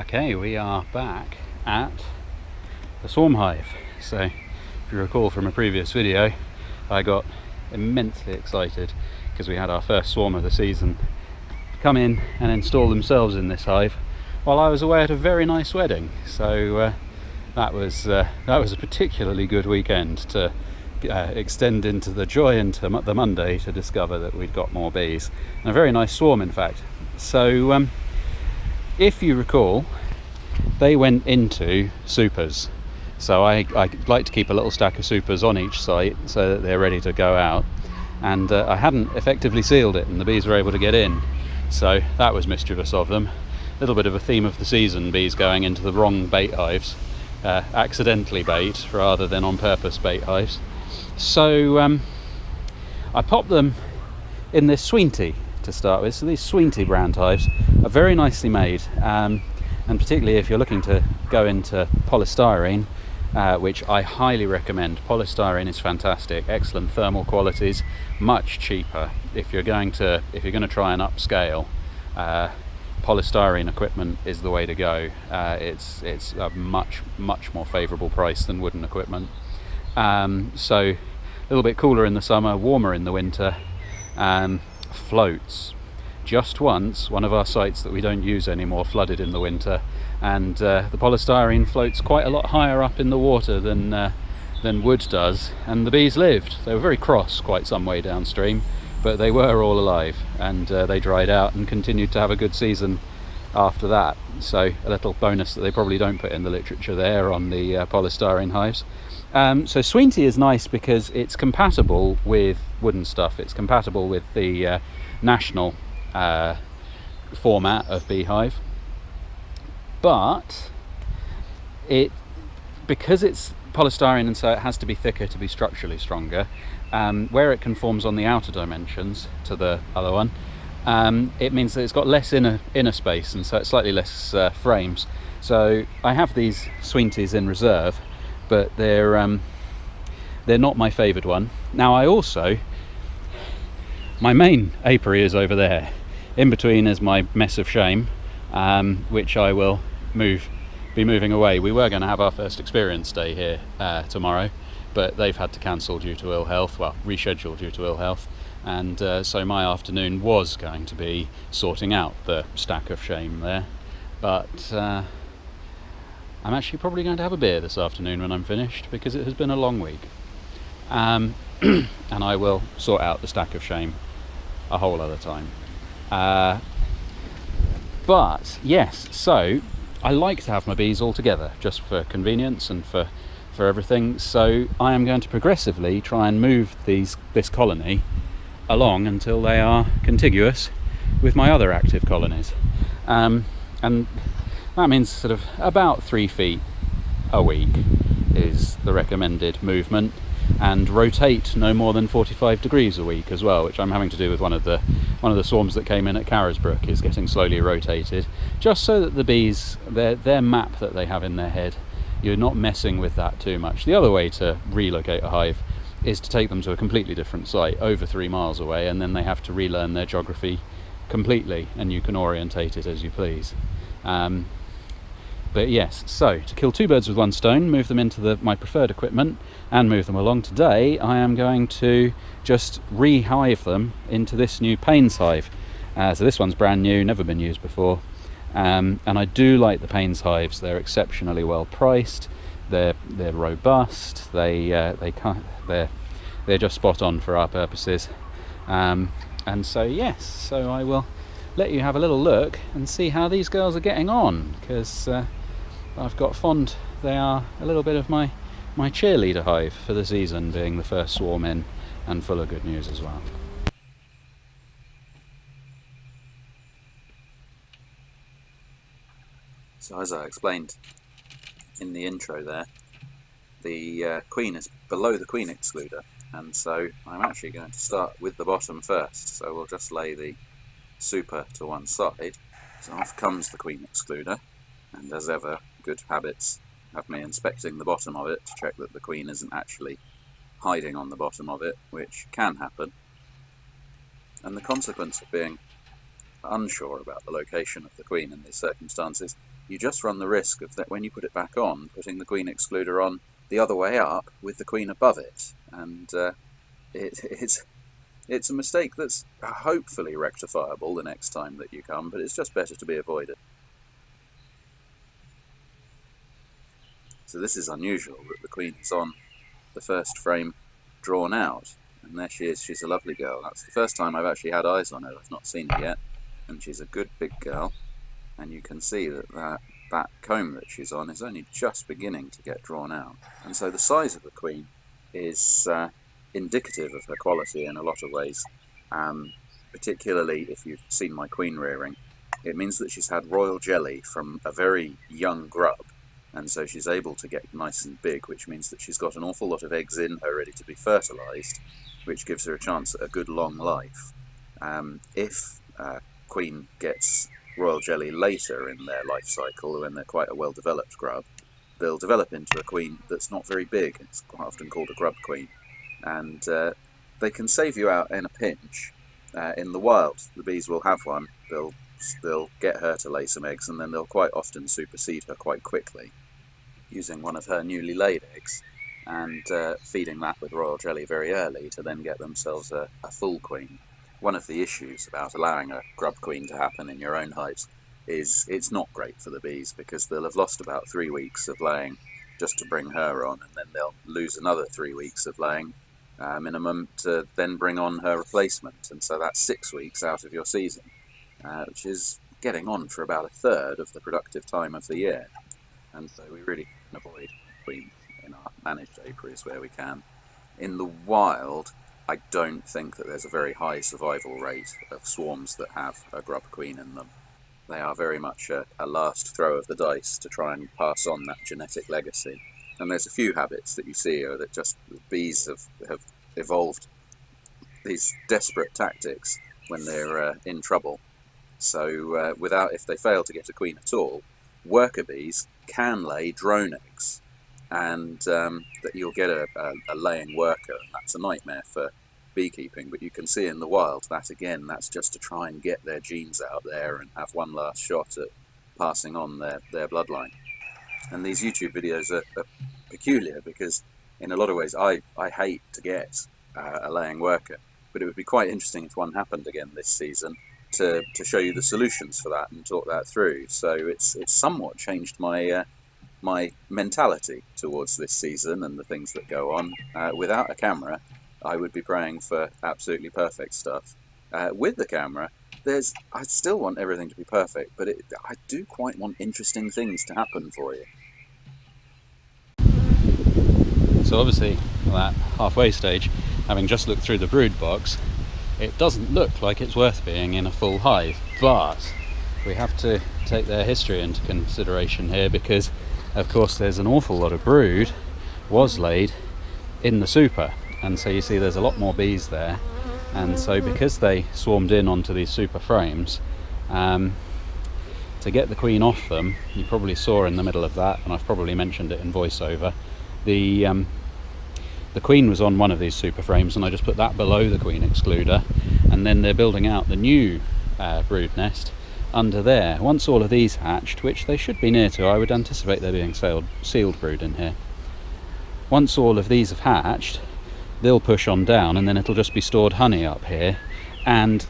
Okay, we are back at the swarm hive. So if you recall from a previous video, I got immensely excited because we had our first swarm of the season come in and install themselves in this hive while I was away at a very nice wedding. So that was a particularly good weekend to extend into the joy into the Monday to discover that we'd got more bees, and a very nice swarm in fact. So if you recall, they went into supers. So I like to keep a little stack of supers on each site so that they're ready to go out. And I hadn't effectively sealed it, and the bees were able to get in. So that was mischievous of them. A little bit of a theme of the season, bees going into the wrong bait hives, accidentally bait rather than on purpose bait hives. So I popped them in this Sweenty to start with. So these Sweenty brand hives are very nicely made, and particularly if you're looking to go into polystyrene, which I highly recommend. Polystyrene is fantastic, excellent thermal qualities, much cheaper. If you're going to try and upscale, polystyrene equipment is the way to go. It's a much more favourable price than wooden equipment. So a little bit cooler in the summer, warmer in the winter. Floats. Just once, one of our sites that we don't use anymore flooded in the winter, and the polystyrene floats quite a lot higher up in the water than wood does, and the bees lived. They were very cross quite some way downstream, but they were all alive, and they dried out and continued to have a good season after that. So a little bonus that they probably don't put in the literature there on the polystyrene hives. So Sweenty is nice because it's compatible with wooden stuff. It's compatible with the national format of beehive, but because it's polystyrene and so it has to be thicker to be structurally stronger, where it conforms on the outer dimensions to the other one, it means that it's got less inner space, and so it's slightly less frames. So I have these Sweenties in reserve, but they're not my favoured one. Now my main apiary is over there. In between is my mess of shame, which I will be moving away. We were going to have our first experience day here tomorrow, but they've had to cancel due to ill health, well, reschedule due to ill health, and so my afternoon was going to be sorting out the stack of shame there. But I'm actually probably going to have a beer this afternoon when I'm finished, because it has been a long week. And I will sort out the stack of shame a whole other time. But yes, so I like to have my bees all together just for convenience and for everything. So I am going to progressively try and move this colony along until they are contiguous with my other active colonies, and that means sort of about 3 feet a week is the recommended movement, and rotate no more than 45 degrees a week as well, which I'm having to do with one of the swarms that came in at Carisbrooke, is getting slowly rotated, just so that the bees, their map that they have in their head, you're not messing with that too much. The other way to relocate a hive is to take them to a completely different site over 3 miles away, and then they have to relearn their geography completely, and you can orientate it as you please. But yes, so to kill 2 birds with 1 stone, move them into my preferred equipment and move them along. Today I am going to just rehive them into this new Pains hive. So this one's brand new, never been used before, and I do like the Pains hives. They're exceptionally well priced, they're robust, they're just spot on for our purposes, and so yes, so I will let you have a little look and see how these girls are getting on, because I've got fond. They are a little bit of my cheerleader hive for the season, being the first swarm in, and full of good news as well. So as I explained in the intro there, the queen is below the queen excluder, and so I'm actually going to start with the bottom first. So we'll just lay the super to one side. So off comes the queen excluder, and as ever, good habits have me inspecting the bottom of it to check that the queen isn't actually hiding on the bottom of it, which can happen. And the consequence of being unsure about the location of the queen in these circumstances you just run the risk of that when you put it back on, putting the queen excluder on the other way up with the queen above it, and it's a mistake that's hopefully rectifiable the next time that you come, but it's just better to be avoided. So this is unusual, that the queen is on the first frame drawn out, and there she is. She's a lovely girl. That's the first time I've actually had eyes on her. I've not seen her yet, and she's a good big girl, and you can see that comb that she's on is only just beginning to get drawn out, and so the size of the queen is indicative of her quality in a lot of ways, particularly if you've seen my queen rearing. It means that she's had royal jelly from a very young grub, and so she's able to get nice and big, which means that she's got an awful lot of eggs in her ready to be fertilised, which gives her a chance at a good long life. If queen gets royal jelly later in their life cycle, when they're quite a well-developed grub, they'll develop into a queen that's not very big. It's quite often called a grub queen, and they can save you out in a pinch. In the wild, the bees will have one, they'll get her to lay some eggs, and then they'll quite often supersede her quite quickly, using one of her newly laid eggs and feeding that with royal jelly very early to then get themselves a full queen. One of the issues about allowing a grub queen to happen in your own hives is it's not great for the bees, because they'll have lost about 3 weeks of laying just to bring her on, and then they'll lose another 3 weeks of laying minimum to then bring on her replacement, and so that's 6 weeks out of your season, which is getting on for about a third of the productive time of the year, and so we really can avoid queens in our managed apiaries where we can. In the wild, I don't think that there's a very high survival rate of swarms that have a grub queen in them. They are very much a last throw of the dice to try and pass on that genetic legacy. And there's a few habits that you see that just bees have evolved these desperate tactics when they're in trouble. So if they fail to get a queen at all, worker bees can lay drone eggs, and that you'll get a laying worker, and that's a nightmare for beekeeping. But you can see in the wild that, again, that's just to try and get their genes out there and have one last shot at passing on their bloodline. And these YouTube videos are peculiar because in a lot of ways I hate to get a laying worker, but it would be quite interesting if one happened again this season to show you the solutions for that and talk that through. So it's somewhat changed my my mentality towards this season and the things that go on. Without a camera, I would be praying for absolutely perfect stuff. With the camera, I still want everything to be perfect, but I do quite want interesting things to happen for you. So obviously, at that halfway stage, having just looked through the brood box, it doesn't look like it's worth being in a full hive, but we have to take their history into consideration here, because of course there's an awful lot of brood was laid in the super, and so you see there's a lot more bees there, and so because they swarmed in onto these super frames, to get the queen off them, you probably saw in the middle of that, and I've probably mentioned it in voiceover, the queen was on one of these super frames, and I just put that below the queen excluder, and then they're building out the new brood nest under there. Once all of these hatched, which they should be near to, I would anticipate there being sealed brood in here. Once all of these have hatched, they'll push on down, and then it'll just be stored honey up here. And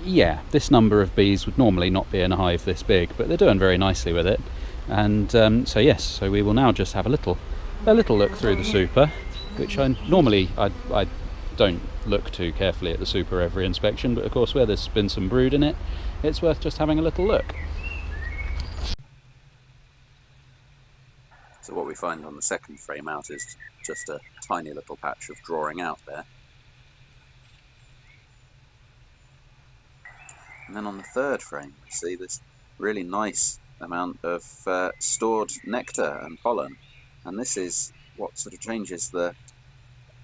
yeah, this number of bees would normally not be in a hive this big, but they're doing very nicely with it. And so yes, so we will now just have a little look through the super, which I don't look too carefully at the super every inspection, but of course where there's been some brood in it, it's worth just having a little look. So what we find on the second frame out is just a tiny little patch of drawing out there. And then on the third frame we see this really nice amount of stored nectar and pollen, and this is what sort of changes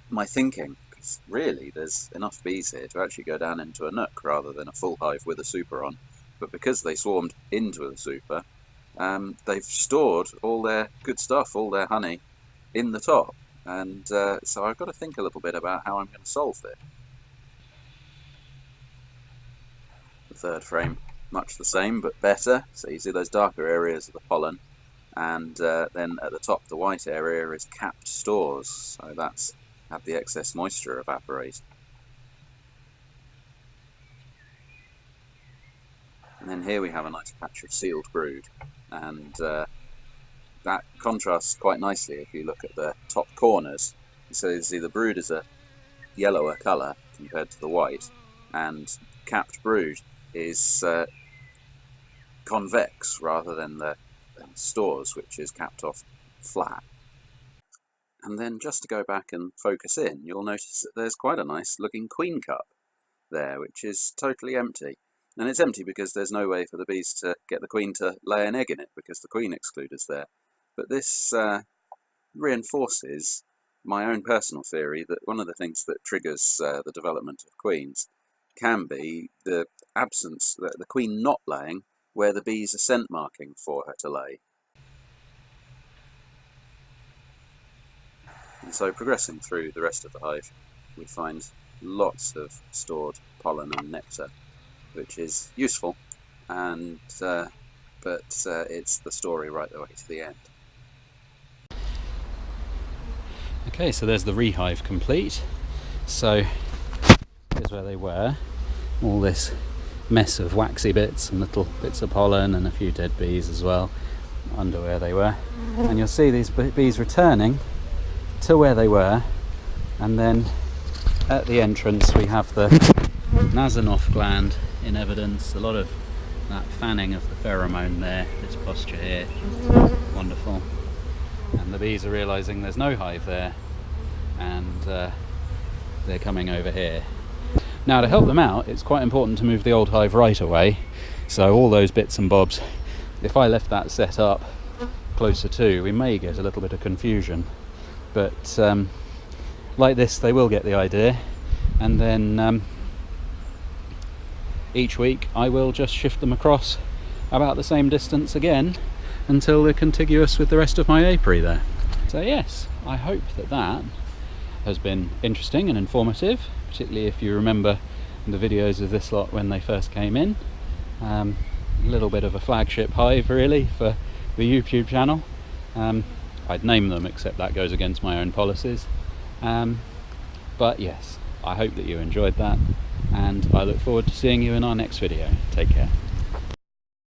my thinking, because really there's enough bees here to actually go down into a nook rather than a full hive with a super on. But because they swarmed into the super, they've stored all their good stuff, all their honey, in the top, and so I've got to think a little bit about how I'm going to solve this. The third frame much the same but better. So you see those darker areas of the pollen, and then at the top the white area is capped stores, so that's had the excess moisture evaporate. And then here we have a nice patch of sealed brood, and that contrasts quite nicely if you look at the top corners. So you see the brood is a yellower colour compared to the white, and capped brood is convex rather than the stores, which is capped off flat. And then just to go back and focus in, you'll notice that there's quite a nice looking queen cup there, which is totally empty. And it's empty because there's no way for the bees to get the queen to lay an egg in it, because the queen excluder's there. But this reinforces my own personal theory that one of the things that triggers the development of queens can be the absence, the queen not laying where the bees are scent marking for her to lay. And so progressing through the rest of the hive, we find lots of stored pollen and nectar, which is useful, and but it's the story right the way to the end. Okay, so there's the rehive complete. So here's where they were. All this mess of waxy bits and little bits of pollen and a few dead bees as well under where they were. And you'll see these bees returning to where they were, and then at the entrance we have the Nasonov gland in evidence. A lot of that fanning of the pheromone there, this posture here, wonderful. And the bees are realizing there's no hive there, and they're coming over here. Now, to help them out, it's quite important to move the old hive right away. So all those bits and bobs, if I left that set up closer to, we may get a little bit of confusion. But like this, they will get the idea, and then each week I will just shift them across about the same distance again until they're contiguous with the rest of my apiary there. So yes, I hope that that has been interesting and informative, particularly if you remember the videos of this lot when they first came in. A little bit of a flagship hive really for the YouTube channel. I'd name them, except that goes against my own policies. But yes, I hope that you enjoyed that, and I look forward to seeing you in our next video. Take care.